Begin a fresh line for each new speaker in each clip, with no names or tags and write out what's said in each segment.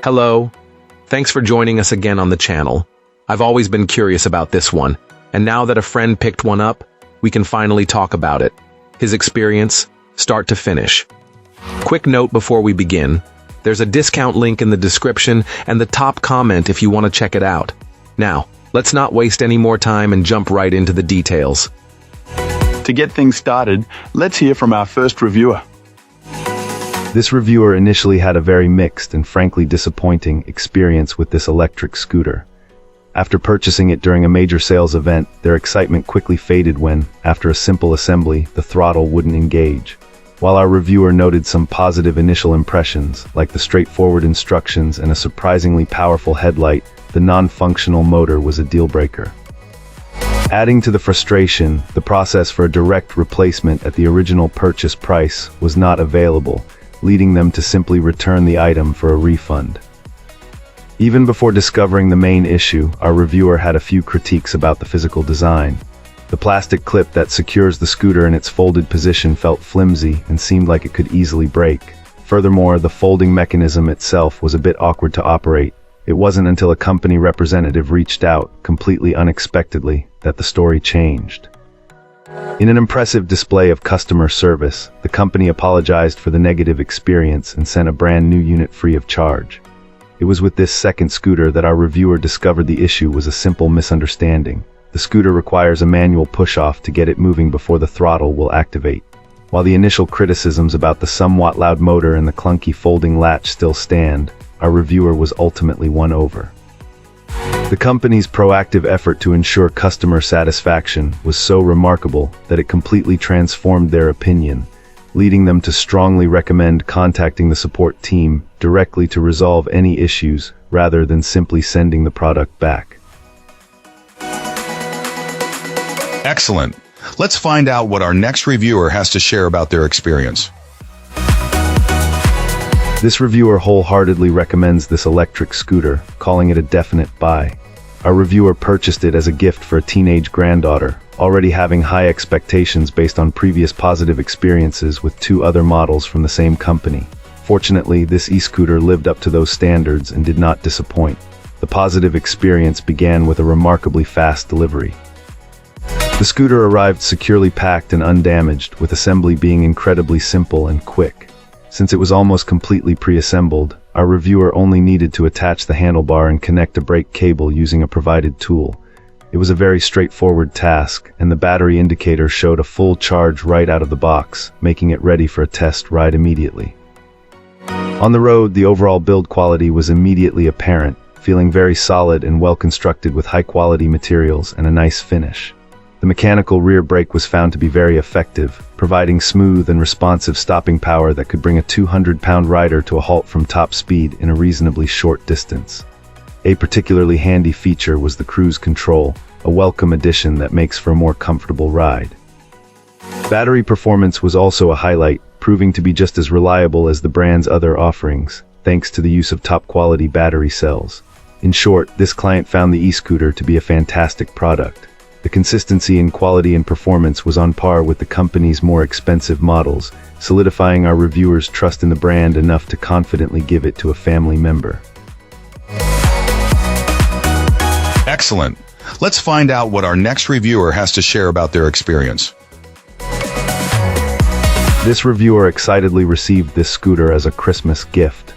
Hello. Thanks for joining us again on the channel. I've always been curious about this one, and now that a friend picked one up, we can finally talk about it. His experience, start to finish. Quick note before we begin. There's a discount link in the description and the top comment if you want to check it out. Now, let's not waste any more time and jump right into the details.
To get things started, let's hear from our first reviewer.
This reviewer initially had a very mixed and frankly disappointing experience with this electric scooter. After purchasing it during a major sales event, their excitement quickly faded when, after a simple assembly, the throttle wouldn't engage. While our reviewer noted some positive initial impressions, like the straightforward instructions and a surprisingly powerful headlight, the non-functional motor was a deal-breaker. Adding to the frustration, the process for a direct replacement at the original purchase price was not available, leading them to simply return the item for a refund. Even before discovering the main issue, our reviewer had a few critiques about the physical design. The plastic clip that secures the scooter in its folded position felt flimsy and seemed like it could easily break. Furthermore, the folding mechanism itself was a bit awkward to operate. It wasn't until a company representative reached out, completely unexpectedly, that the story changed. In an impressive display of customer service, the company apologized for the negative experience and sent a brand new unit free of charge. It was with this second scooter that our reviewer discovered the issue was a simple misunderstanding. The scooter requires a manual push-off to get it moving before the throttle will activate. While the initial criticisms about the somewhat loud motor and the clunky folding latch still stand, our reviewer was ultimately won over. The company's proactive effort to ensure customer satisfaction was so remarkable that it completely transformed their opinion, leading them to strongly recommend contacting the support team directly to resolve any issues rather than simply sending the product back.
Excellent. Let's find out what our next reviewer has to share about their experience.
This reviewer wholeheartedly recommends this electric scooter, calling it a definite buy. Our reviewer purchased it as a gift for a teenage granddaughter, already having high expectations based on previous positive experiences with two other models from the same company. Fortunately, this e-scooter lived up to those standards and did not disappoint. The positive experience began with a remarkably fast delivery. The scooter arrived securely packed and undamaged, with assembly being incredibly simple and quick. Since it was almost completely pre-assembled, our reviewer only needed to attach the handlebar and connect a brake cable using a provided tool. It was a very straightforward task, and the battery indicator showed a full charge right out of the box, making it ready for a test ride immediately. On the road, the overall build quality was immediately apparent, feeling very solid and well constructed with high-quality materials and a nice finish. The mechanical rear brake was found to be very effective, providing smooth and responsive stopping power that could bring a 200-pound rider to a halt from top speed in a reasonably short distance. A particularly handy feature was the cruise control, a welcome addition that makes for a more comfortable ride. Battery performance was also a highlight, proving to be just as reliable as the brand's other offerings, thanks to the use of top-quality battery cells. In short, this client found the e-scooter to be a fantastic product. The consistency in quality and performance was on par with the company's more expensive models, solidifying our reviewers' trust in the brand enough to confidently give it to a family member.
Excellent. Let's find out what our next reviewer has to share about their experience.
This reviewer excitedly received this scooter as a Christmas gift.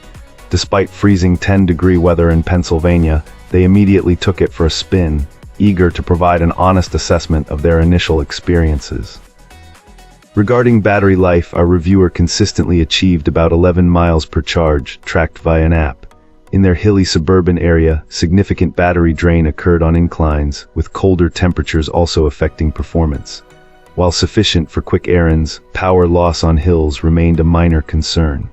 Despite freezing 10-degree weather in Pennsylvania, they immediately took it for a spin, eager to provide an honest assessment of their initial experiences. Regarding battery life, our reviewer consistently achieved about 11 miles per charge, tracked via an app. In their hilly suburban area, significant battery drain occurred on inclines, with colder temperatures also affecting performance. While sufficient for quick errands, power loss on hills remained a minor concern.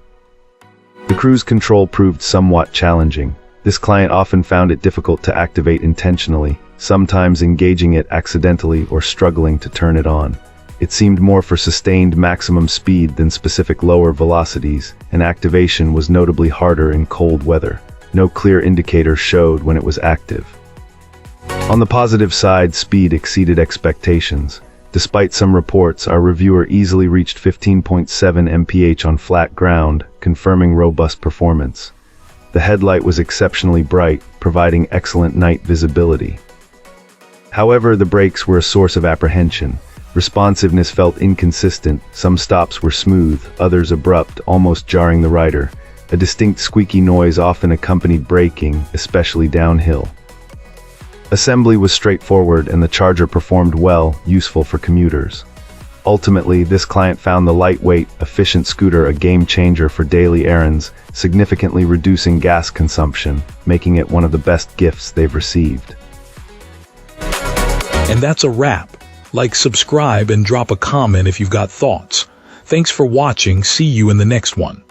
The cruise control proved somewhat challenging. This client often found it difficult to activate intentionally, sometimes engaging it accidentally or struggling to turn it on. It seemed more for sustained maximum speed than specific lower velocities, and activation was notably harder in cold weather. No clear indicator showed when it was active. On the positive side, speed exceeded expectations. Despite some reports, our reviewer easily reached 15.7 mph on flat ground, confirming robust performance. The headlight was exceptionally bright, providing excellent night visibility. However, the brakes were a source of apprehension. Responsiveness felt inconsistent, some stops were smooth, others abrupt, almost jarring the rider. A distinct squeaky noise often accompanied braking, especially downhill. Assembly was straightforward and the charger performed well, useful for commuters. Ultimately, this client found the lightweight, efficient scooter a game changer for daily errands, significantly reducing gas consumption, making it one of the best gifts they've received.
And that's a wrap. Like, subscribe, and drop a comment if you've got thoughts. Thanks for watching. See you in the next one.